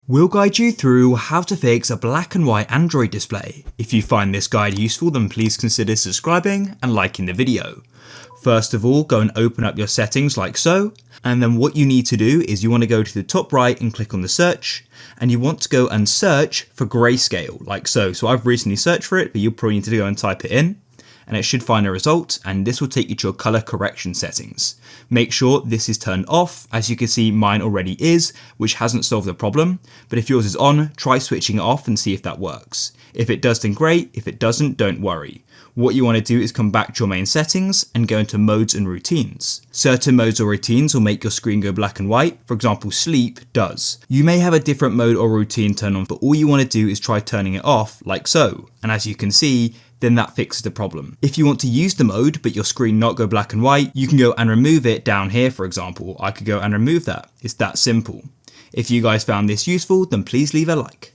We'll guide you through how to fix a black and white Android display. If you find this guide useful, then please consider subscribing and liking the video. First of all, go and open up your settings like so, and then what you need to do is you want to go to the top right and click on the search, and you want to go and search for grayscale like so. So I've recently searched for it, but you'll probably need to go and type it in, and it should find a result, and this will take you to your color correction settings. Make sure this is turned off. As you can see, mine already is, which hasn't solved the problem, but if yours is on, try switching it off and see if that works. If it does, then great. If it doesn't, don't worry. What you want to do is come back to your main settings and go into modes and routines. Certain modes or routines will make your screen go black and white. For example, sleep does. You may have a different mode or routine turned on, but all you want to do is try turning it off like so. And as you can see, then that fixes the problem. If you want to use the mode, but your screen not go black and white, you can go and remove it down here, for example. I could go and remove that. It's that simple. If you guys found this useful, then please leave a like.